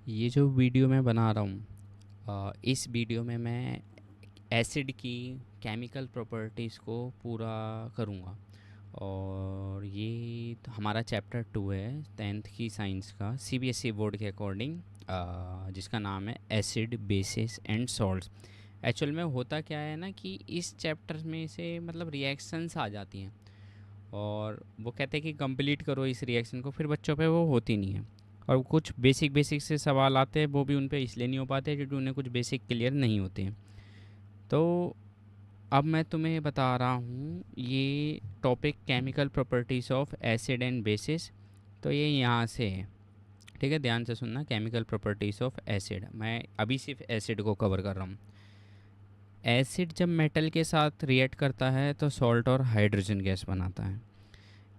ये जो वीडियो मैं बना रहा हूँ, इस वीडियो में मैं एसिड की केमिकल प्रॉपर्टीज़ को पूरा करूँगा। और ये तो हमारा चैप्टर 2 है 10th की साइंस का सीबीएसई बोर्ड के अकॉर्डिंग, जिसका नाम है acid basis and salts. Actual में होता क्या है ना कि इस चैप्टर में से मतलब रिएक्शंस आ जाती हैं और वो कहते हैं कि कंप्लीट करो इस रिएक्शन को, फिर बच्चों पे वो होती नहीं है। और कुछ बेसिक बेसिक से सवाल आते हैं, वो भी उन पे इसलिए नहीं हो पाते क्योंकि उन्हें कुछ बेसिक क्लियर नहीं होते हैं। तो अब मैं तुम्हें बता रहा हूँ ये topic chemical properties of acid and bases. तो ये यहाँ से है, ठीक है, ध्यान से सुनना। केमिकल प्रॉपर्टीज़ ऑफ एसिड, मैं अभी सिर्फ एसिड को कवर कर रहा हूँ। एसिड जब मेटल के साथ रिएक्ट करता है तो सॉल्ट और हाइड्रोजन गैस बनाता है।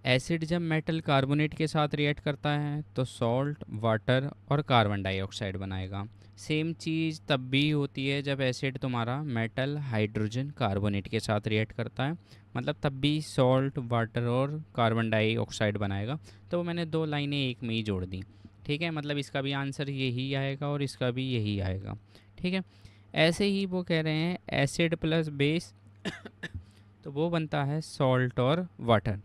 एसिड जब मेटल कार्बोनेट के साथ रिएक्ट करता है तो सॉल्ट, वाटर और कार्बन डाइऑक्साइड बनाएगा। सेम चीज़ तब भी होती है जब एसिड तुम्हारा मेटल हाइड्रोजन कार्बोनेट के साथ रिएक्ट करता है, मतलब तब भी सॉल्ट, वाटर और कार्बन डाइऑक्साइड बनाएगा। तो वो मैंने दो लाइनें एक में ही जोड़ दी, ठीक है। मतलब इसका भी आंसर यही आएगा और इसका भी यही आएगा, ठीक है। ऐसे ही वो कह रहे हैं एसिड प्लस बेस तो वो बनता है सॉल्ट और water.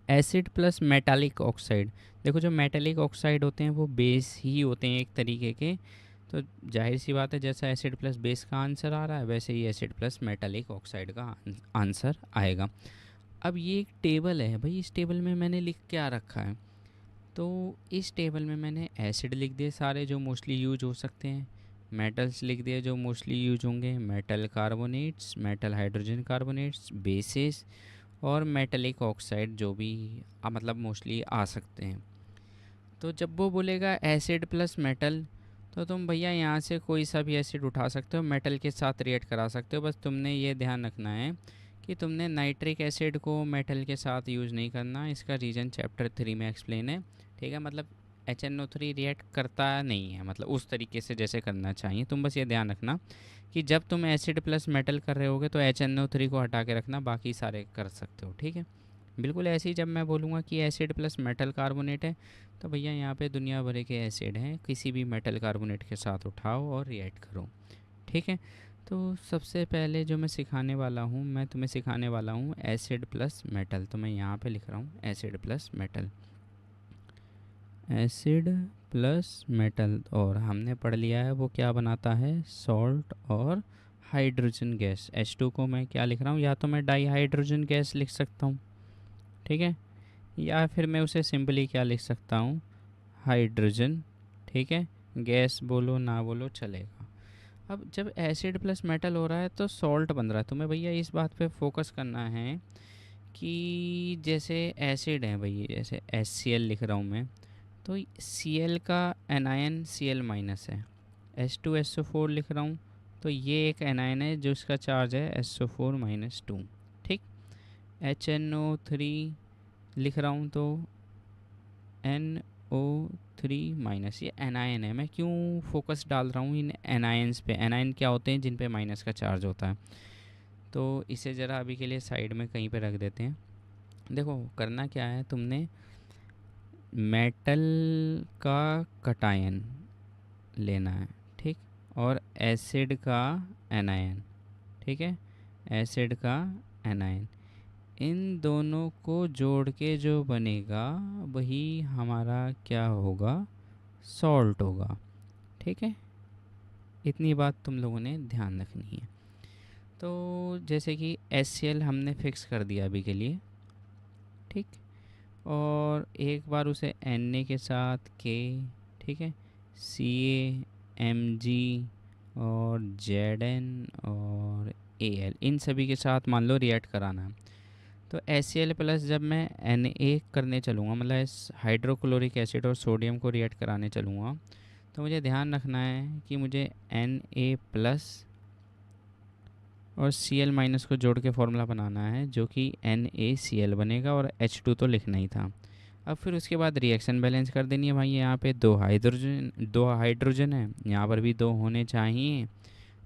Acid plus metallic oxide, देखो जो मेटालिक ऑक्साइड होते हैं वो बेस ही होते हैं एक तरीके के। तो जाहिर सी बात है, जैसा एसिड प्लस बेस का आंसर आ रहा है वैसे ही एसिड प्लस मेटालिक ऑक्साइड का आंसर आएगा। अब ये एक टेबल है भाई, इस टेबल में मैंने लिख क्या रखा है? तो इस टेबल में मैंने एसिड लिख दिए सारे जो मोस्टली यूज हो सकते हैं, मेटल्स लिख दिए जो मोस्टली यूज होंगे, metal carbonates, metal hydrogen carbonates, basis और मेटलिक ऑक्साइड जो भी मतलब मोस्टली आ सकते हैं। तो जब वो बोलेगा एसिड प्लस मेटल, तो तुम भैया यहाँ से कोई सा भी एसिड उठा सकते हो, मेटल के साथ रिएक्ट करा सकते हो। बस तुमने ये ध्यान रखना है कि तुमने नाइट्रिक एसिड को मेटल के साथ यूज़ नहीं करना। इसका रीज़न चैप्टर 3 में एक्सप्लेन है, ठीक है। मतलब HNO3 रिएक्ट करता नहीं है मतलब उस तरीके से जैसे करना चाहिए। तुम बस ये ध्यान रखना कि जब तुम एसिड प्लस मेटल कर रहे होगे तो HNO3 को हटा के रखना, बाकी सारे कर सकते हो, ठीक है। बिल्कुल ऐसे ही जब मैं बोलूँगा कि एसिड प्लस मेटल कार्बोनेट है, तो भैया यहाँ पे दुनिया भर के एसिड हैं, किसी भी मेटल कार्बोनेट के साथ उठाओ और रिएक्ट करो, ठीक है। तो सबसे पहले जो मैं सिखाने वाला हूँ, मैं तुम्हें सिखाने वाला हूँ एसिड प्लस मेटल। तो मैं यहाँ पे लिख रहा हूँ acid plus metal, acid plus metal. और हमने पढ़ लिया है वो क्या बनाता है, सॉल्ट और हाइड्रोजन गैस। H2 को मैं क्या लिख रहा हूँ, या तो मैं डाई हाइड्रोजन गैस लिख सकता हूँ, ठीक है, या फिर मैं उसे सिंपली क्या लिख सकता हूँ, हाइड्रोजन, ठीक है। गैस बोलो ना बोलो चलेगा। अब जब एसिड प्लस मेटल हो रहा है तो सॉल्ट बन रहा है, तुम्हें भैया इस बात पे फोकस करना है कि जैसे एसिड है भाई, जैसे HCl लिख रहा हूँ मैं, तो Cl का एनायन Cl माइनस है। H2SO4 लिख रहा हूँ तो ये एक एनायन है जो इसका चार्ज है SO4-2, ठीक। HNO3 लिख रहा हूँ तो NO3 माइनस, ये एनायन है। मैं क्यों फोकस डाल रहा हूँ इन एनायंस पे? एनायन क्या होते हैं, जिन पे माइनस का चार्ज होता है। तो इसे ज़रा अभी के लिए साइड में कहीं पे रख देते हैं। देखो करना क्या है, तुमने मेटल का कटायन लेना है, ठीक, और एसिड का एनायन, ठीक है, एसिड का एनायन, इन दोनों को जोड़ के जो बनेगा वही हमारा क्या होगा, सॉल्ट होगा, ठीक है। इतनी बात तुम लोगों ने ध्यान रखनी है। तो जैसे कि HCl हमने फिक्स कर दिया अभी के लिए, ठीक, और एक बार उसे Na के साथ K, ठीक है, Ca, Mg और Zn और Al, इन सभी के साथ मान लो रिएक्ट कराना है। तो HCl प्लस जब मैं Na करने चलूँगा, मतलब इस हाइड्रोक्लोरिक एसिड और सोडियम को रिएक्ट कराने चलूँगा, तो मुझे ध्यान रखना है कि मुझे Na प्लस और Cl माइनस को जोड़ के फॉर्मूला बनाना है जो कि NaCl बनेगा, और H2 तो लिखना ही था। अब फिर उसके बाद रिएक्शन बैलेंस कर देनी है भाई। यहाँ पे दो हाइड्रोजन है, यहाँ पर भी दो होने चाहिए,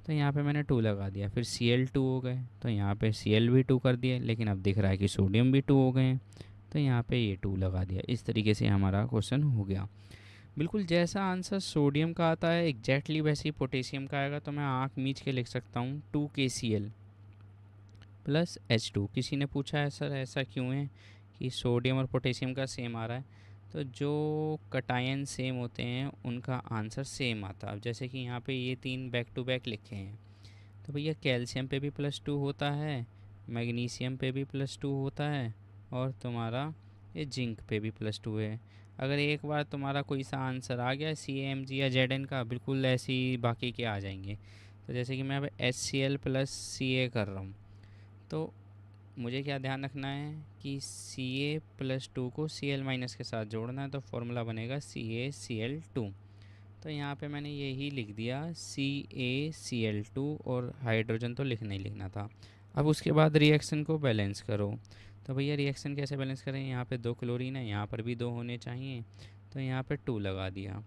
तो यहाँ पे मैंने 2 लगा दिया। फिर Cl2 हो गए तो यहाँ पे Cl भी 2 कर दिए, लेकिन अब दिख रहा है कि सोडियम भी 2 हो गए हैं, तो यहाँ पे ये 2 लगा दिया। इस तरीके से हमारा क्वेश्चन हो गया। बिल्कुल जैसा आंसर सोडियम का आता है एग्जैक्टली वैसे ही पोटेशियम का आएगा। तो मैं आँख मीच के लिख सकता हूँ 2KCl प्लस H2। किसी ने पूछा है सर ऐसा क्यों है कि सोडियम और पोटेशियम का सेम आ रहा है। तो जो कटायन सेम होते हैं उनका आंसर सेम आता है। अब जैसे कि यहाँ पे ये तीन बैक टू बैक लिखे हैं, तो भैया कैल्शियम पे भी +2 होता है, मैग्नीशियम पे भी +2 होता है, और तुम्हारा ये जिंक पे भी +2 है। अगर एक बार तुम्हारा कोई सा आंसर आ गया CAMG या ZN का, बिल्कुल ऐसे ही बाकी के आ जाएंगे। तो जैसे कि मैं अब HCl + Ca कर रहा हूँ, तो मुझे क्या ध्यान रखना है कि Ca+2 को Cl- के साथ जोड़ना है, तो फॉर्मूला बनेगा CaCl2। तो यहाँ पे मैंने यही लिख दिया CaCl2, और हाइड्रोजन तो लिखना ही लिखना था। अब उसके बाद रिएक्शन को बैलेंस करो। तो भैया रिएक्शन कैसे बैलेंस करें, यहाँ पे 2 क्लोरीन है, यहाँ पर भी 2 होने चाहिए, तो यहाँ पे 2 लगा दिया।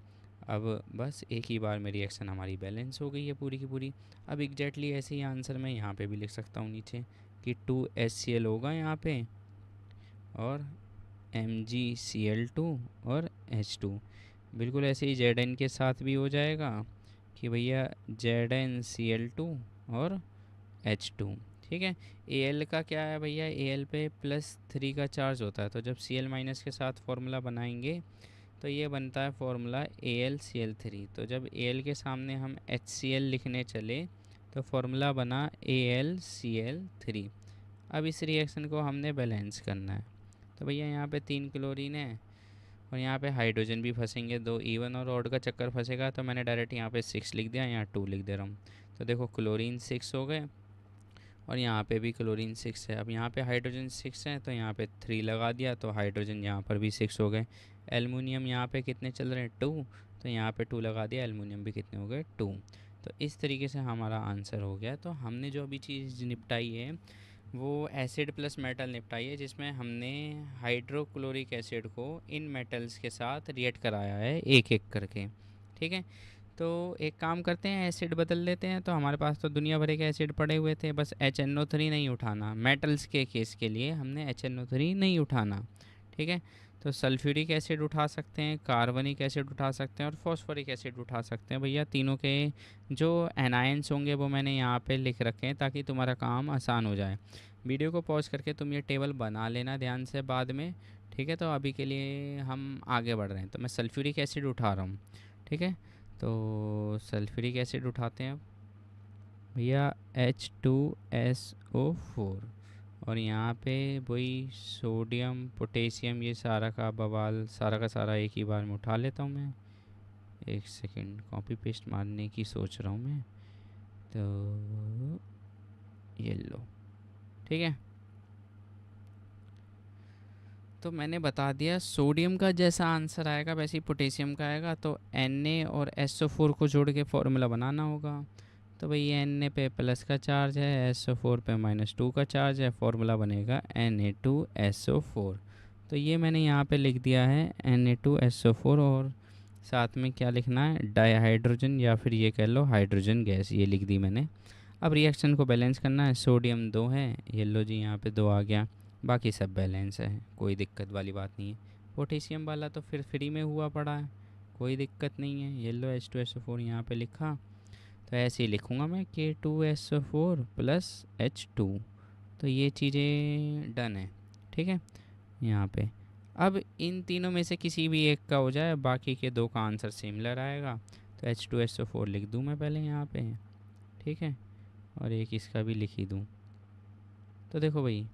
अब बस एक ही बार में रिएक्शन हमारी बैलेंस हो गई है पूरी की पूरी। अब एग्जैक्टली ऐसे ही आंसर मैं यहाँ पे भी लिख सकता हूँ नीचे कि 2HCl होगा यहाँ पे, और MgCl2 और H2। बिल्कुल ऐसे ही Zn के साथ भी हो जाएगा कि भैया ZnCl2 और H2। ठीक है। Al का क्या है भैया, Al पे +3 का चार्ज होता है, तो जब Cl- के साथ फॉर्मूला बनाएंगे तो ये बनता है फॉर्मूला AlCl3। तो जब Al के सामने हम HCl लिखने चले तो फॉर्मूला बना AlCl3। अब इस रिएक्शन को हमने बैलेंस करना है। तो भैया यहाँ पे 3 क्लोरीन है, और यहाँ पे हाइड्रोजन भी फंसेंगे, 2 इवन और ऑड का चक्कर फंसेगा, तो मैंने डायरेक्ट यहाँ पे 6 लिख दिया, यहाँ 2 लिख दे रहा हूँ। तो देखो क्लोरीन 6 हो गए, और यहाँ पे भी क्लोरीन 6 है। अब यहाँ पे हाइड्रोजन 6 है, तो यहाँ पे 3 लगा दिया, तो हाइड्रोजन यहाँ पर भी 6 हो गए। एल्युमिनियम यहाँ पे कितने चल रहे हैं, 2, तो यहाँ पे 2 लगा दिया, एल्युमिनियम भी कितने हो गए, 2। तो इस तरीके से हमारा आंसर हो गया। तो हमने जो अभी चीज़ निपटाई है वो एसिड प्लस मेटल निपटाई है, जिसमें हमने हाइड्रोक्लोरिक एसिड को इन मेटल्स के साथ रिएक्ट कराया है एक एक करके। ठीक है। तो एक काम करते हैं, एसिड बदल लेते हैं। तो हमारे पास तो दुनिया भर के एसिड पड़े हुए थे, बस HNO3 नहीं उठाना। मेटल्स के केस के लिए हमने HNO3 नहीं उठाना। ठीक है। तो सल्फ्यूरिक एसिड उठा सकते हैं, कार्बनिक एसिड उठा सकते हैं, और फॉस्फोरिक एसिड उठा सकते हैं। भैया तीनों के जो एनायंस होंगे वो मैंने यहाँ पे लिख रखे हैं ताकि तुम्हारा काम आसान हो जाए। वीडियो को पॉज करके तुम ये टेबल बना लेना ध्यान से बाद में। ठीक है। तो अभी के लिए हम आगे बढ़ रहे हैं। तो मैं सल्फ्यूरिक एसिड उठा रहा हूँ। ठीक है। तो सल्फ्यूरिक एसिड उठाते हैं भैया, H2SO4, और यहाँ पे वही सोडियम पोटेशियम ये सारा का बवाल सारा का सारा एक ही बार में उठा लेता हूँ मैं। एक सेकंड, कॉपी पेस्ट मारने की सोच रहा हूँ मैं। तो ये लो। ठीक है। तो मैंने बता दिया सोडियम का जैसा आंसर आएगा वैसे ही पोटेशियम का आएगा। तो Na और SO4 को जोड़ के फॉर्मूला बनाना होगा। तो भाई Na पे प्लस का चार्ज है, SO4 पे -2 का चार्ज है, फॉर्मूला बनेगा Na2SO4। तो ये मैंने यहाँ पे लिख दिया है Na2SO4, और साथ में क्या लिखना है, डाईहाइड्रोजन, या फिर ये कह लो हाइड्रोजन गैस, ये लिख दी मैंने। अब रिएक्शन को बैलेंस करना है। सोडियम 2 है, ये लो जी यहाँ पे 2 आ गया, बाकी सब बैलेंस है, कोई दिक्कत वाली बात नहीं है। पोटेशियम वाला तो फिर फ्री में हुआ पड़ा है, कोई दिक्कत नहीं है। ये लो H2SO4 यहाँ पे लिखा, तो ऐसे ही लिखूँगा मैं K2SO4 + H2। तो ये चीज़ें डन है। ठीक है। यहाँ पे अब इन तीनों में से किसी भी एक का हो जाए, बाकी के दो का आंसर सिमिलर आएगा। तो H2SO4 लिख दूँ मैं पहले यहाँ पे। ठीक है। और एक इसका भी लिख ही दूँ। तो देखो भाई,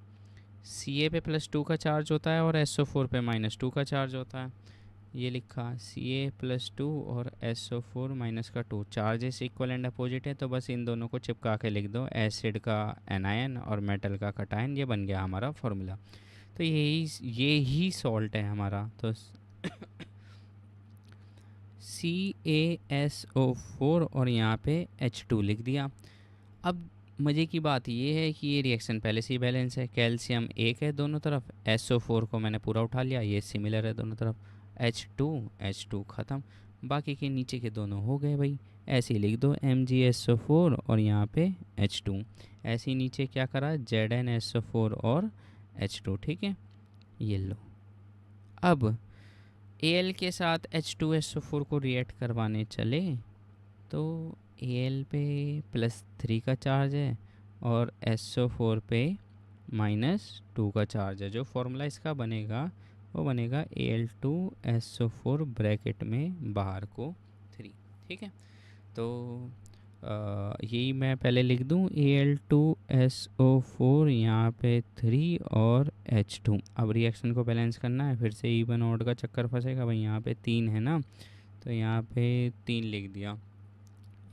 Ca पे +2 का चार्ज होता है, और SO4 पे -2 का चार्ज होता है। ये लिखा Ca+2 और SO4 -2, charges equal and opposite है, तो बस इन दोनों को चिपका के लिख दो, एसिड का एनायन और मेटल का कटायन। ये बन गया हमारा फॉर्मूला। तो यही सॉल्ट है हमारा। तो CaSO4 और यहाँ पे H2 लिख दिया। अब मज़े की बात ये है कि ये रिएक्शन पहले से ही बैलेंस है। कैल्शियम 1 है दोनों तरफ, SO4 को मैंने पूरा उठा लिया, ये सिमिलर है दोनों तरफ। H2 ख़त्म, बाकी के नीचे के दोनों हो गए भाई। ऐसे ही लिख दो MgSO4 और यहाँ पे H2। ऐसे ही नीचे क्या करा, ZnSO4 और H2। ठीक है। ये लो। अब Al के साथ H2SO4 को रिएक्ट करवाने चले तो Al पे +3 का चार्ज है और SO4 पे -2 का चार्ज है। जो फॉर्मूला इसका बनेगा वो बनेगा Al2SO4 ब्रैकेट में बाहर को 3। ठीक है, तो यही मैं पहले लिख दूँ Al2SO4 यहाँ पे 3 और H2। अब रिएक्शन को बैलेंस करना है, फिर से इवन ऑड का चक्कर फंसेगा भाई। यहाँ पे 3 है ना, तो यहाँ पे 3 लिख दिया,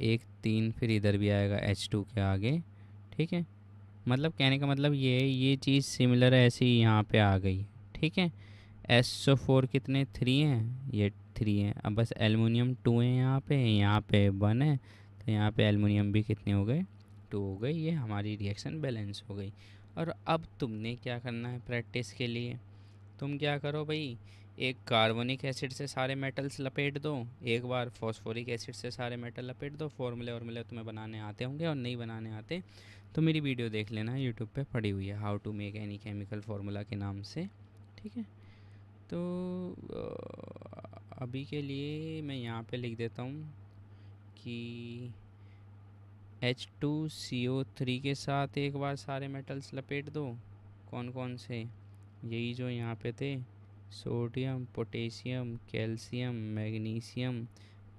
1 3, फिर इधर भी आएगा H2 के आगे। ठीक है, मतलब कहने का मतलब ये चीज़ सिमिलर है, ऐसे ही यहाँ पे आ गई। ठीक है, SO4 कितने 3 हैं, ये 3 हैं। अब बस एलुमिनियम 2 है, यहाँ पे 1 है, तो यहाँ पे एलुमिनियम भी कितने हो गए, 2 हो गए। ये हमारी रिएक्शन बैलेंस हो गई। और अब तुमने क्या करना है प्रैक्टिस के लिए, तुम क्या करो भाई, एक कार्बोनिक एसिड से सारे मेटल्स लपेट दो, एक बार फॉस्फोरिक एसिड से सारे मेटल लपेट दो। फॉर्मूले तुम्हें बनाने आते होंगे, और नहीं बनाने आते तो मेरी वीडियो देख लेना, यूट्यूब पे पड़ी हुई है, how to make any chemical formula के नाम से। ठीक है, तो अभी के लिए मैं यहाँ पे लिख देता हूँ कि H2CO3 के साथ एक बार सारे मेटल्स लपेट दो। कौन कौन से, यही जो यहाँ पे थे, sodium, potassium, calcium, magnesium,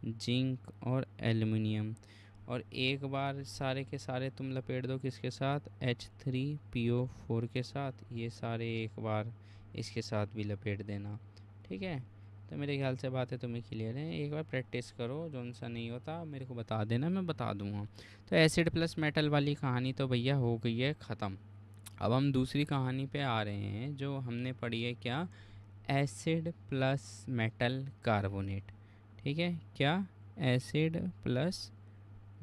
zinc और एल्युमिनियम। और एक बार सारे के सारे तुम लपेट दो किसके साथ, H3PO4 के साथ। ये सारे एक बार इसके साथ भी लपेट देना। ठीक है, तो मेरे ख्याल से बातें तुम्हें क्लियर हैं। एक बार प्रैक्टिस करो, जो सा नहीं होता मेरे को बता देना, मैं बता दूंगा। तो एसिड प्लस मेटल वाली कहानी तो भैया हो गई है ख़त्म। अब हम दूसरी कहानी पे आ रहे हैं, जो हमने पढ़ी है क्या, एसिड प्लस मेटल कार्बोनेट। ठीक है, क्या, एसिड प्लस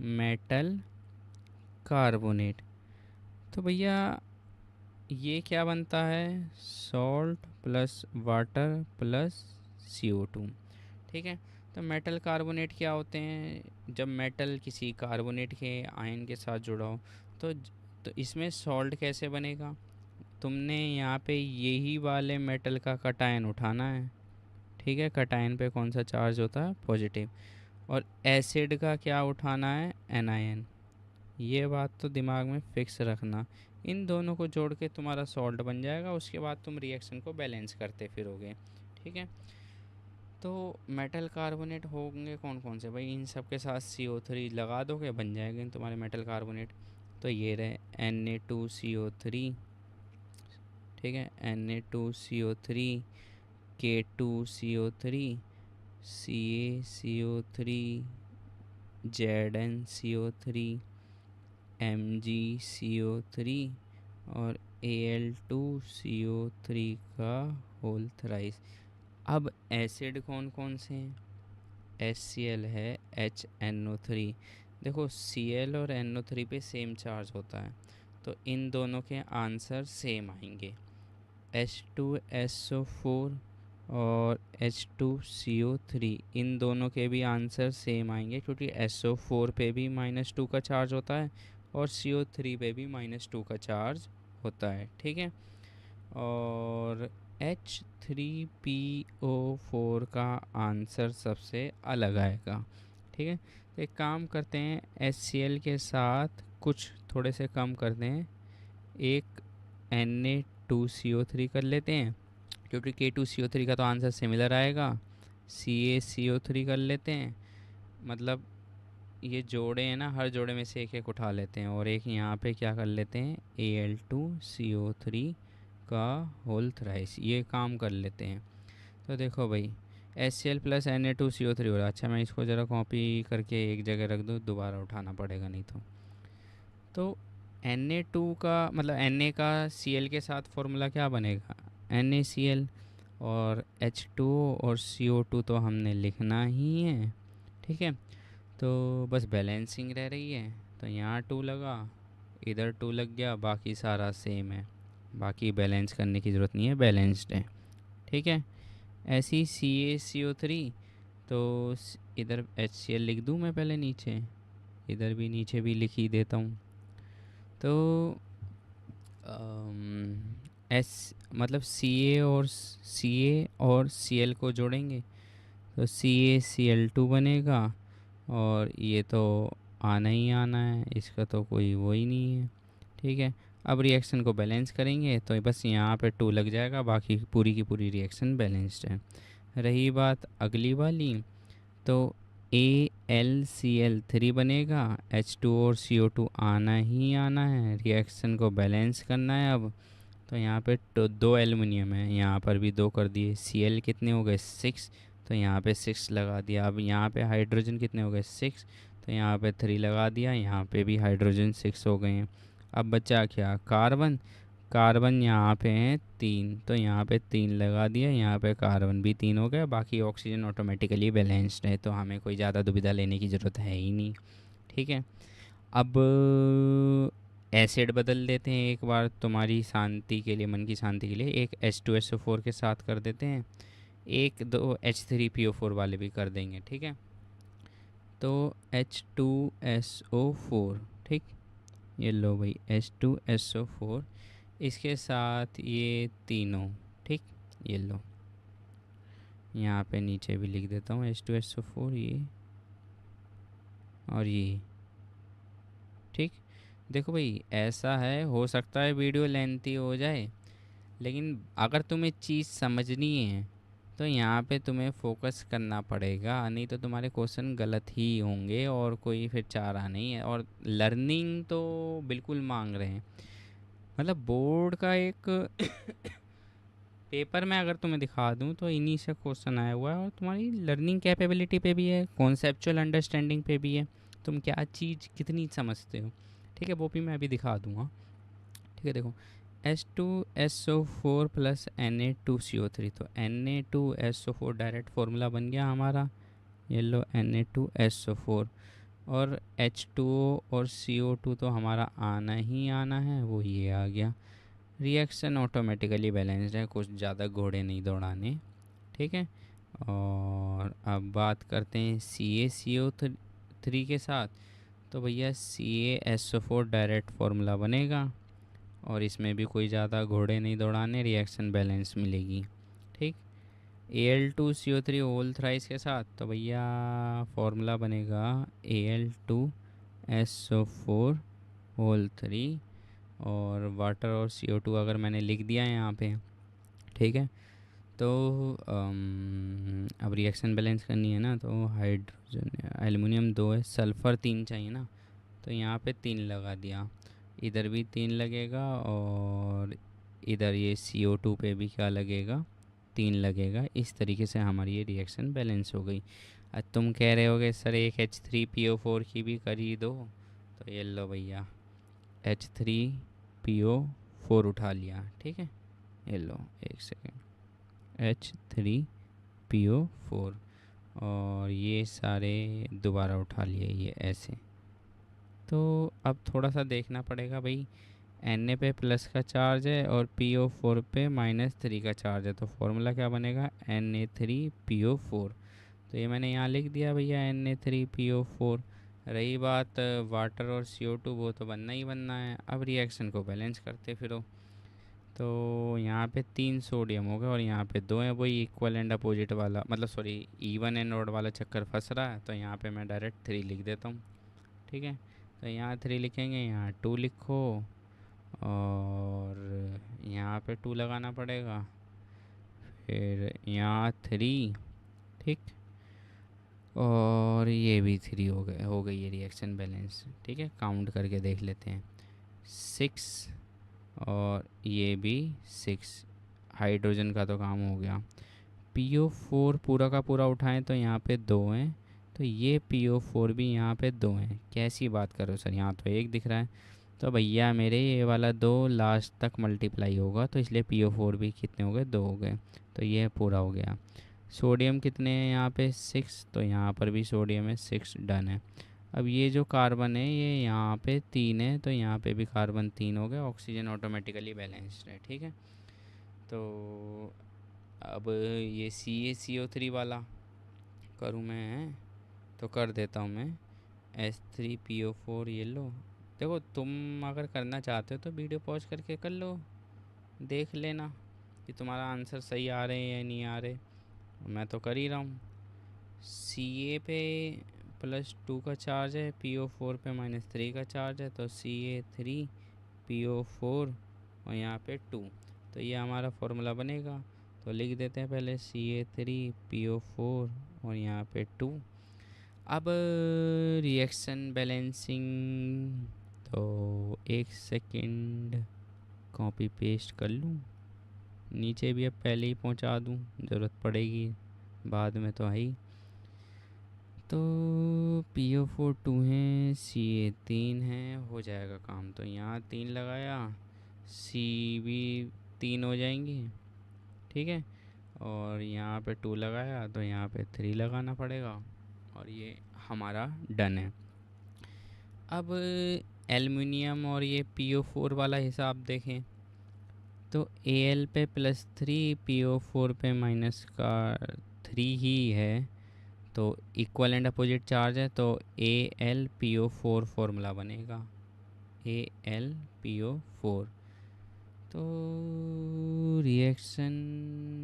मेटल कार्बोनेट। तो भैया ये क्या बनता है, salt plus water plus CO2। ठीक है, तो मेटल कार्बोनेट क्या होते हैं, जब मेटल किसी कार्बोनेट के आयन के साथ जुड़ा हो तो तो इसमें सॉल्ट कैसे बनेगा, तुमने यहाँ पे यही वाले मेटल का कटायन उठाना है। ठीक है, कटायन पे कौन सा चार्ज होता है, पॉजिटिव। और एसिड का क्या उठाना है, एनायन। ये बात तो दिमाग में फिक्स रखना। इन दोनों को जोड़ के तुम्हारा सॉल्ट बन जाएगा, उसके बाद तुम रिएक्शन को बैलेंस करते फिरोगे। ठीक है, तो मेटल कार्बोनेट होंगे कौन कौन से भाई, इन सब के साथ CO3 लगा दोगे, बन जाएंगे तुम्हारे मेटल कार्बोनेट। तो ये रहे Na2CO3। ठीक है, Na2CO3, K2CO3, CaCO3, ZnCO3, MgCO3 और Al2CO3 का होल थ्राइस। अब एसिड कौन कौन से हैं, HCl है, HNO3। देखो Cl और NO3 पे सेम चार्ज होता है, तो इन दोनों के आंसर सेम आएंगे। H2SO4 और H2CO3, इन दोनों के भी आंसर सेम आएंगे, क्योंकि SO4 पे भी -2 का चार्ज होता है और CO3 पे भी -2 का चार्ज होता है। ठीक है, और H3PO4 का आंसर सबसे अलग आएगा। ठीक है, तो एक काम करते हैं, HCl के साथ कुछ थोड़े से कम करते हैं, एक Na2CO3 कर लेते हैं, क्योंकि K2CO3 का तो आंसर सिमिलर आएगा। CaCO3 कर लेते हैं, मतलब ये जोड़े हैं ना, हर जोड़े में से एक एक उठा लेते हैं, और एक यहाँ पे क्या कर लेते हैं, Al2CO3 का होल थ्राइस, ये काम कर लेते हैं। तो देखो भाई, HCl प्लस Na2CO3 हो रहा है। अच्छा, मैं इसको ज़रा कॉपी करके एक जगह रख दूँ, दोबारा उठाना पड़ेगा नहीं तो Na2 का मतलब Na का Cl के साथ फॉर्मूला क्या बनेगा, NaCl। और H2O और CO2 तो हमने लिखना ही है। ठीक है, तो बस बैलेंसिंग रह रही है, तो यहाँ 2 लगा, इधर 2 लग गया, बाकी सारा सेम है, बाकी बैलेंस करने की ज़रूरत नहीं है, बैलेंस्ड है। ठीक है, ऐसी CaCO3, तो इधर HCl लिख दूँ मैं पहले नीचे, इधर भी नीचे भी लिख ही देता हूँ। तो एस मतलब सी ए और सी एल को जोड़ेंगे तो CaCl2 बनेगा। और ये तो आना ही आना है, इसका तो कोई वो ही नहीं है। ठीक है, अब रिएक्शन को बैलेंस करेंगे तो बस यहाँ पे 2 लग जाएगा, बाकी पूरी की पूरी रिएक्शन बैलेंस्ड है। रही बात अगली वाली, तो AlCl3 बनेगा, H2 और CO2 आना ही आना है, रिएक्शन को बैलेंस करना है अब। तो यहाँ पे तो 2 एल्युमिनियम है, यहाँ पर भी 2 कर दिए। Cl कितने हो गए 6, तो यहाँ पे 6 लगा दिया। अब यहाँ पे हाइड्रोजन कितने हो गए 6, तो यहाँ पे 3 लगा दिया, यहाँ पे भी हाइड्रोजन 6 हो गए हैं। अब बचा क्या, कार्बन। कार्बन यहाँ पे हैं 3, तो यहाँ पे 3 लगा दिया, यहाँ पे कार्बन भी 3 हो गया। बाकी ऑक्सीजन ऑटोमेटिकली बैलेंस्ड है, तो हमें कोई ज़्यादा दुविधा लेने की ज़रूरत है ही नहीं। ठीक है, अब एसिड बदल देते हैं एक बार तुम्हारी शांति के लिए, मन की शांति के लिए। एक H2SO4 के साथ कर देते हैं, एक दो H3PO4 वाले भी कर देंगे। ठीक है, तो H2SO4, ठीक, ये लो भाई H2SO4, इसके साथ ये तीनों, ठीक, ये लो, यहाँ पे नीचे भी लिख देता हूँ H2SO4 ये और ये। ठीक, देखो भाई ऐसा है, हो सकता है वीडियो लेंथी हो जाए, लेकिन अगर तुम्हें चीज़ समझनी है तो यहाँ पे तुम्हें फोकस करना पड़ेगा, नहीं तो तुम्हारे क्वेश्चन गलत ही होंगे और कोई फिर चारा नहीं है। और लर्निंग तो बिल्कुल मांग रहे हैं, मतलब बोर्ड का एक पेपर में अगर तुम्हें दिखा दूँ तो इन्हीं से क्वेश्चन आया हुआ है, और तुम्हारी लर्निंग कैपेबिलिटी पे भी है, कॉन्सेप्चुअल अंडरस्टैंडिंग पे भी है, तुम क्या चीज़ कितनी समझते हो। ठीक है, वो भी मैं अभी दिखा दूँगा। ठीक है, देखो H2SO4 प्लस Na2CO3, तो Na2SO4 डायरेक्ट फार्मूला बन गया हमारा, ये लो Na2SO4। और H2O और CO2 तो हमारा आना ही आना है, वो ये आ गया। रिएक्शन ऑटोमेटिकली बैलेंस्ड है, कुछ ज़्यादा घोड़े नहीं दौड़ाने। ठीक है, और अब बात करते हैं CaCO3 के साथ, तो भैया CaSO4 डायरेक्ट फार्मूला बनेगा, और इसमें भी कोई ज़्यादा घोड़े नहीं दौड़ाने, रिएक्शन बैलेंस मिलेगी। ठीक, Al2CO3 होल थ्राइस के साथ, तो भैया फार्मूला बनेगा Al2SO4 होल 3, और वाटर और CO2 अगर मैंने लिख दिया है यहाँ पे। ठीक है, तो अब रिएक्शन बैलेंस करनी है ना, तो हाइड्रोजन एल्युमिनियम 2 है, सल्फ़र 3 चाहिए ना, तो यहाँ पे 3 लगा दिया, इधर भी 3 लगेगा, और इधर ये CO2 पे भी क्या लगेगा 3 लगेगा। इस तरीके से हमारी ये रिएक्शन बैलेंस हो गई। अब तुम कह रहे होगे सर एक H3PO4 की भी कर ही दो, तो ये लो भैया H3PO4 उठा लिया। ठीक है, ये लो एक सेकेंड, H3PO4, और ये सारे दोबारा उठा लिए ये ऐसे। तो अब थोड़ा सा देखना पड़ेगा भाई, Na पे प्लस का चार्ज है और PO4 पे -3 का चार्ज है, तो फॉर्मूला क्या बनेगा Na3PO4। तो ये मैंने यहाँ लिख दिया भैया Na3PO4। रही बात वाटर और CO2, वो तो बनना ही बनना है। अब रिएक्शन को बैलेंस करते फिरो, तो यहाँ पे 3 सोडियम हो गए और यहाँ पे 2 है, वही इक्वल एंड अपोजिट वाला, मतलब सॉरी इवन एंड ऑड वाला चक्कर फंस रहा है, तो यहाँ पे मैं डायरेक्ट 3 लिख देता हूँ। ठीक है, तो यहाँ 3 लिखेंगे, यहाँ 2 लिखो, और यहाँ पे 2 लगाना पड़ेगा, फिर यहाँ 3। ठीक, और ये भी 3 हो गई ये रिएक्शन बैलेंस। ठीक है, काउंट करके देख लेते हैं, 6 और ये भी 6, हाइड्रोजन का तो काम हो गया। PO4 पूरा का पूरा उठाएं तो यहाँ पे 2 हैं, तो ये PO4 भी यहाँ पे 2 हैं। कैसी बात करो सर, यहाँ तो 1 दिख रहा है, तो भैया मेरे ये वाला 2 लास्ट तक मल्टीप्लाई होगा, तो इसलिए PO4 भी कितने हो गए 2 हो गए, तो ये पूरा हो गया। सोडियम कितने हैं यहाँ पे 6, तो यहाँ पर भी सोडियम है 6, डन है। अब ये जो कार्बन है ये यहाँ पे 3 है, तो यहाँ पे भी कार्बन 3 हो गया, ऑक्सीजन ऑटोमेटिकली बैलेंस्ड है। ठीक है, तो अब ये CaCO3 वाला करूँ मैं, तो कर देता हूँ मैं H3PO4, ये लो। देखो तुम अगर करना चाहते हो तो वीडियो पॉज करके कर लो, देख लेना कि तुम्हारा आंसर सही आ रहे हैं या नहीं आ रहे। मैं तो कर ही रहा हूँ। सी ए पे +2 का चार्ज है, PO4 पे -3 का चार्ज है, तो Ca3 PO4 और यहाँ पे 2। तो ये हमारा फॉर्मूला बनेगा। तो लिख देते हैं पहले Ca3 PO4 और यहाँ पे 2। अब रिएक्शन बैलेंसिंग, तो एक सेकंड कॉपी पेस्ट कर लूँ, नीचे भी अब पहले ही पहुँचा दूँ, ज़रूरत पड़ेगी बाद में तो है ही। तो PO4 2 है, Ca3 है, हो जाएगा काम। तो यहाँ 3 लगाया, C भी 3 हो जाएंगे, ठीक है। और यहाँ पे 2 लगाया तो यहाँ पे 3 लगाना पड़ेगा, और ये हमारा डन है। अब एल्युमिनियम और ये PO4 वाला हिसाब देखें, तो Al पे +3 PO4 पे -3 ही है, तो इक्वल एंड अपोजिट चार्ज है, तो AlPO4 फॉर्मूला बनेगा, AlPO4। तो रिएक्शन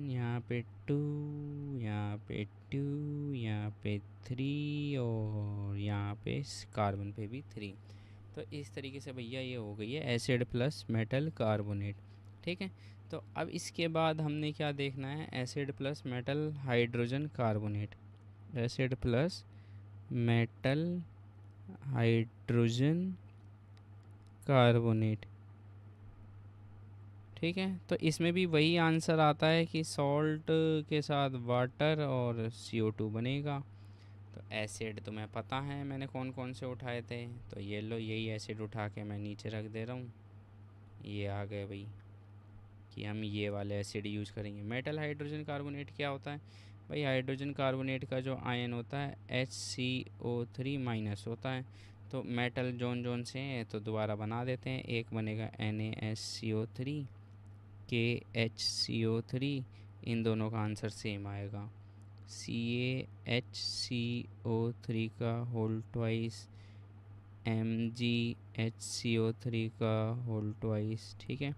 यहाँ पे 2, यहाँ पे 2, यहाँ पे 3 और यहाँ पे कार्बन पे भी 3। तो इस तरीके से भैया ये हो गई है एसिड प्लस मेटल कार्बोनेट, ठीक है। तो अब इसके बाद हमने क्या देखना है, acid plus metal hydrogen carbonate, acid plus metal hydrogen carbonate, ठीक है। तो इसमें भी वही आंसर आता है कि सॉल्ट के साथ वाटर और CO2 बनेगा। तो एसिड तुम्हें पता है मैंने कौन कौन से उठाए थे, तो ये लो, यही एसिड उठा के मैं नीचे रख दे रहा हूँ। ये आ गए भाई, कि हम ये वाले एसिड यूज करेंगे। मेटल हाइड्रोजन कार्बोनेट क्या होता है भाई, हाइड्रोजन कार्बोनेट का जो आयन होता है HCO3- होता है। तो मेटल जोन जोन से हैं तो दोबारा बना देते हैं, एक बनेगा NaSCO3 KHCO3, इन दोनों का आंसर सेम आएगा, CaHCO3 का होल ट्वाइस, MgHCO3 का होल ट्वाइस, ठीक है,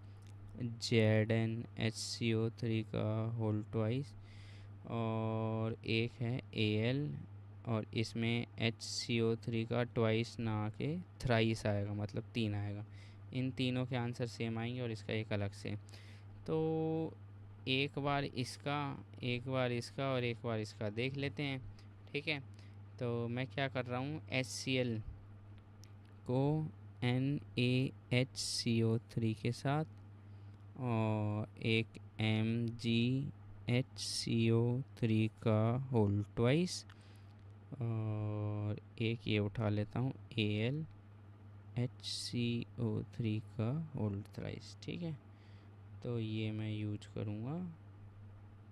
ZnHCO3 का होल ट्वाइस, और एक है Al, और इसमें HCO3 का ट्वाइस ना आके थ्राइस आएगा, मतलब 3 आएगा। इन तीनों के आंसर सेम आएंगे और इसका एक अलग से। तो एक बार इसका, एक बार इसका और एक बार इसका देख लेते हैं, ठीक है। तो मैं क्या कर रहा हूँ, HCl को NaHCO3 के साथ और एक MgHCO3 का होल ट्वाइस, और एक ये उठा लेता हूँ AlHCO3 का होल थ्राइस, ठीक है। तो ये मैं यूज करूँगा,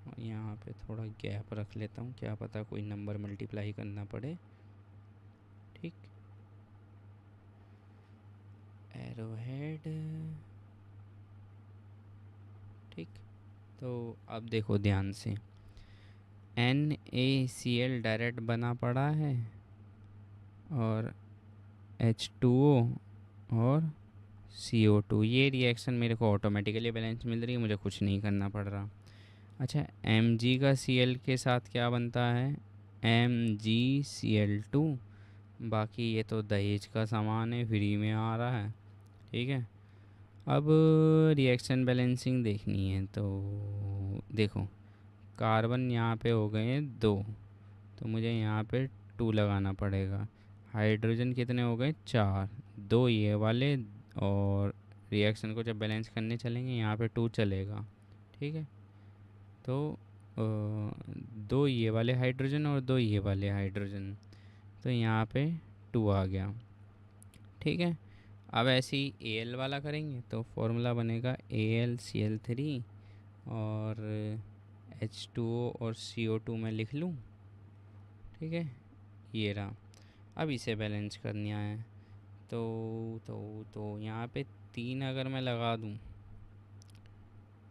और यहाँ पे थोड़ा गैप रख लेता हूँ, क्या पता कोई नंबर मल्टीप्लाई करना पड़े, ठीक। एरोहेड, ठीक। तो अब देखो ध्यान से, NaCl डायरेक्ट बना पड़ा है, और H2O और CO2, ये रिएक्शन मेरे को ऑटोमेटिकली बैलेंस मिल रही है, मुझे कुछ नहीं करना पड़ रहा। अच्छा, Mg का Cl के साथ क्या बनता है, MgCl2, बाकी ये तो दहेज का सामान है, फ्री में आ रहा है, ठीक है। अब रिएक्शन बैलेंसिंग देखनी है, तो देखो कार्बन यहाँ पे हो गए हैं 2, तो मुझे यहाँ पे 2 लगाना पड़ेगा। हाइड्रोजन कितने हो गए, 4, 2 ये वाले, और रिएक्शन को जब बैलेंस करने चलेंगे यहाँ पे 2 चलेगा, ठीक है। तो 2 ये वाले हाइड्रोजन और 2 ये वाले हाइड्रोजन, तो यहाँ पे 2 आ गया, ठीक है। अब ऐसे ही Al वाला करेंगे, तो फॉर्मूला बनेगा AlCl3 और H2O और CO2 में लिख लूँ, ठीक है, ये रहा। अब इसे बैलेंस करना है, तो यहाँ पे 3 अगर मैं लगा दूँ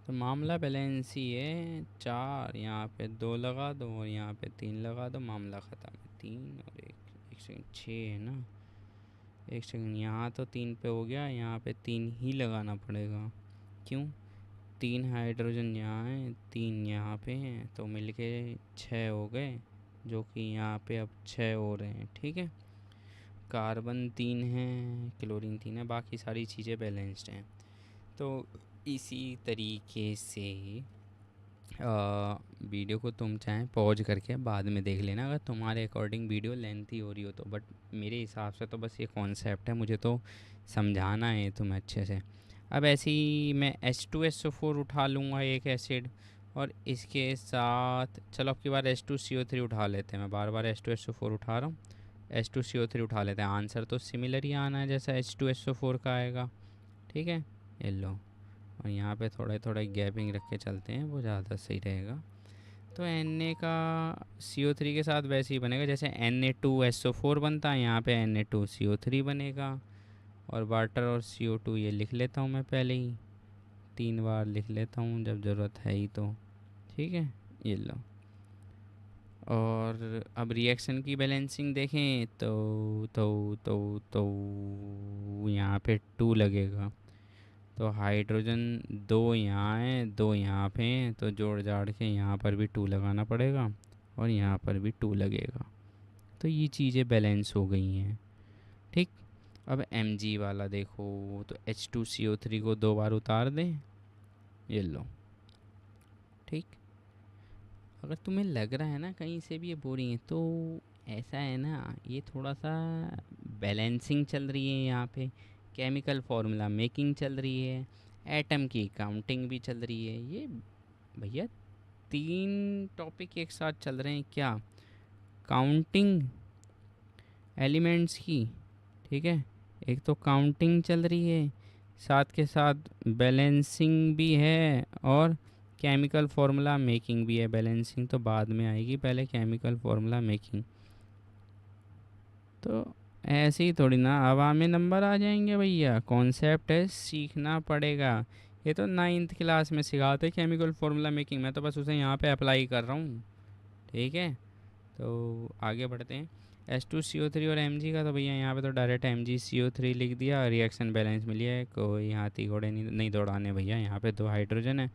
तो मामला बैलेंस ही है। 4 यहाँ पे 2 लगा दो और यहाँ पे 3 लगा दो, मामला ख़त्म है। 3 और एक सेकंड, 6 है ना, एक सेकंड, यहाँ तो 3 पे हो गया, यहाँ पे 3 ही लगाना पड़ेगा। क्यों, 3 हाइड्रोजन यहाँ हैं, 3 यहाँ पे हैं, तो मिलके 6 हो गए, जो कि यहाँ पे अब 6 हो रहे हैं। ठीक है, कार्बन 3 है, क्लोरीन 3 है, बाकी सारी चीज़ें बैलेंस्ड हैं। तो इसी तरीके से वीडियो को तुम चाहें पॉज करके बाद में देख लेना अगर तुम्हारे अकॉर्डिंग वीडियो लेंथी हो रही हो तो, बट मेरे हिसाब से तो बस ये कॉन्सेप्ट है, मुझे तो समझाना है तुम्हें अच्छे से। अब ऐसे ही मैं H2SO4 उठा लूँगा एक एसिड, और इसके साथ चलो अब की बार H2CO3 उठा लेते हैं। मैं बार बार H2SO4 उठा रहा हूँ, H2CO3 उठा लेते हैं। आंसर तो सिमिलर ही आना है जैसा H2SO4 का आएगा। ठीक है, ये लो, और यहाँ पे थोड़ा थोड़ा गैपिंग रख के चलते हैं, वो ज़्यादा सही रहेगा। तो Na का CO3 के साथ वैसे ही बनेगा जैसे Na2SO4 बनता है, यहाँ पे Na2CO3 बनेगा। और वाटर और CO2 ये लिख लेता हूँ मैं पहले ही, 3 बार लिख लेता हूँ जब ज़रूरत है ही तो। ठीक है, ये लो। और अब रिएक्शन की बैलेंसिंग देखें तो यहाँ पे 2 लगेगा, तो हाइड्रोजन 2 यहाँ है, 2 यहाँ पे हैं, तो जोड़ जाड़ के यहाँ पर भी 2 लगाना पड़ेगा और यहाँ पर भी 2 लगेगा। तो ये चीज़ें बैलेंस हो गई हैं। ठीक, अब Mg वाला देखो, तो H2CO3 को 2 बार उतार दें, ये लो। ठीक, अगर तुम्हें लग रहा है ना कहीं से भी ये बोरिंग है, तो ऐसा है ना, ये थोड़ा सा बैलेंसिंग चल रही है यहाँ पे, केमिकल फार्मूला मेकिंग चल रही है, एटम की काउंटिंग भी चल रही है। ये भैया 3 टॉपिक एक साथ चल रहे हैं क्या, काउंटिंग एलिमेंट्स की, ठीक है, एक तो काउंटिंग चल रही है, साथ के साथ बैलेंसिंग भी है, और केमिकल फार्मूला मेकिंग भी है। बैलेंसिंग तो बाद में आएगी, पहले केमिकल फार्मूला मेकिंग। तो ऐसे ही थोड़ी ना हवा में नंबर आ जाएंगे भैया, कॉन्सेप्ट है, सीखना पड़ेगा। ये तो 9th क्लास में सिखाते केमिकल फार्मूला मेकिंग, मैं तो बस उसे यहाँ पे अप्लाई कर रहा हूँ। ठीक है, तो आगे बढ़ते हैं। H2CO3 और Mg का तो भैया यहाँ पे तो डायरेक्ट MgCO3 लिख दिया, रिएक्शन बैलेंस मिली है, कोई हाथी घोड़े नहीं दौड़ाने भैया। यहाँ पे 2 हाइड्रोजन है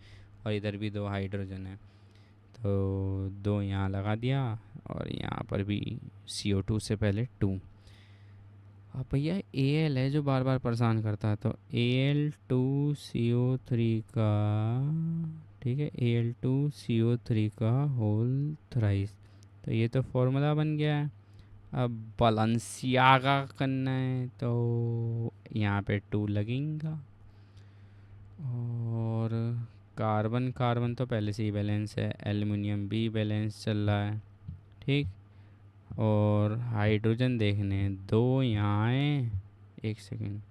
और इधर भी 2 हाइड्रोजन है, तो 2 यहाँ लगा दिया, और यहाँ पर भी CO2 से पहले 2। अब भैया Al है जो बार बार परेशान करता है, तो Al2CO3 का, ठीक है, Al2CO3 का होल थ्राइस, तो ये तो फॉर्मूला बन गया है। अब बालेंसियागा करना है, तो यहाँ पे 2 लगेगा, और कार्बन कार्बन तो पहले से ही बैलेंस है, एल्युमिनियम भी बैलेंस चल रहा है। ठीक, और हाइड्रोजन देखने हैं, 2 यहाँ हैं, एक सेकेंड,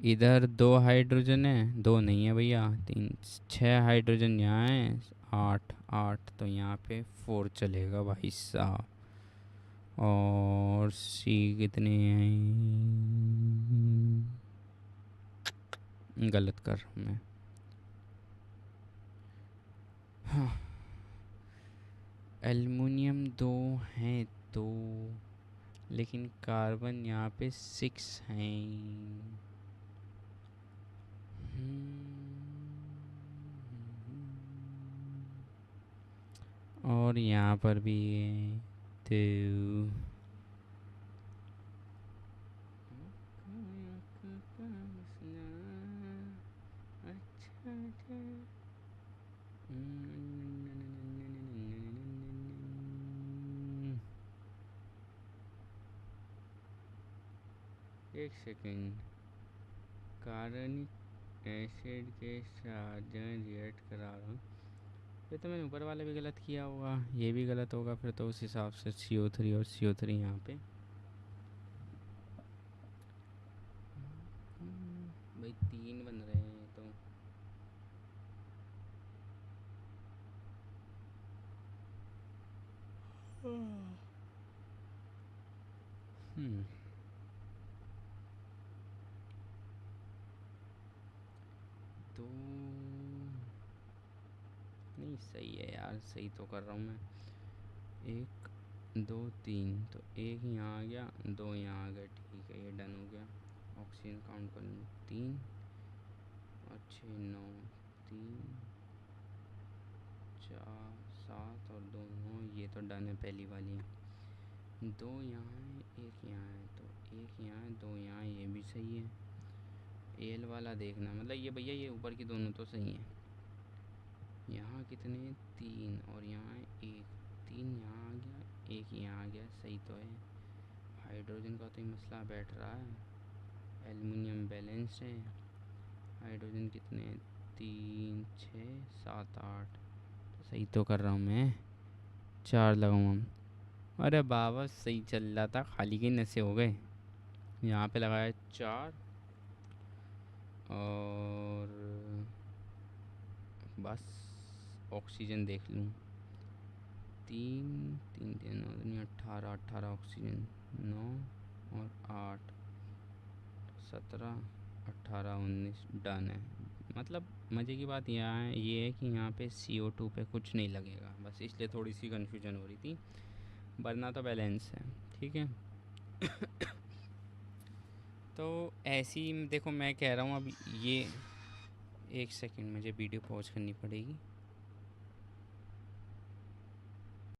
इधर 2 हाइड्रोजन है, 2 नहीं है भैया, 3 6 हाइड्रोजन यहाँ है, 8 8, तो यहाँ पे 4 चलेगा भाई साहब। और सी कितने हैं, गलत कर रहा हूँ मैं। हाँ, एल्युमिनियम 2 हैं तो, लेकिन कार्बन यहाँ पे 6 हैं। और यहाँ पर भी है, तो एक सेकेंड, कार्बनिक एसिड के साथ जो रिएक्ट करा रहा हूँ, ये तो मैंने ऊपर वाला भी गलत किया होगा, ये भी गलत होगा फिर तो, उस हिसाब से CO3 और CO3 यहाँ पे। भाई 3 बन रहे हैं तो, तो नहीं सही है यार, सही तो कर रहा हूँ मैं। 1 2 3, तो 1 यहाँ आ गया, 2 यहाँ आ गया, ठीक है, ये डन हो गया। ऑक्सीजन काउंट कर लूँ, 3 और 6 9 3 4 7 और 2 9, ये तो डन है पहली वाली। 2 यहाँ है, 1 यहाँ है, तो 1 यहाँ है, 2 यहाँ, ये भी सही है। एल वाला देखना, मतलब ये भैया ये ऊपर की दोनों तो सही हैं। यहाँ कितने 3 और यहाँ 1, 3 यहाँ आ गया, 1 यहाँ आ गया, सही तो है। हाइड्रोजन का तो ही मसला बैठ रहा है। एल्युमिनियम बैलेंस है। हाइड्रोजन कितने 3 6 7 8, तो सही तो कर रहा हूँ मैं। 4 लगाऊँ। अरे बाबा सही चल रहा था, खाली के नशे हो गए। यहाँ पे लगाया 4 और बस ऑक्सीजन देख लूँ। 3 3 3 9 दुनिया 18 18 ऑक्सीजन, 9 और 8 17 18 19, डन है। मतलब मज़े की बात यहाँ है, ये है कि यहाँ पे CO2 पे कुछ नहीं लगेगा, बस इसलिए थोड़ी सी कन्फ्यूजन हो रही थी, वरना तो बैलेंस है। ठीक है। तो ऐसी देखो मैं कह रहा हूँ अब ये, एक सेकंड मुझे वीडियो पॉज करनी पड़ेगी।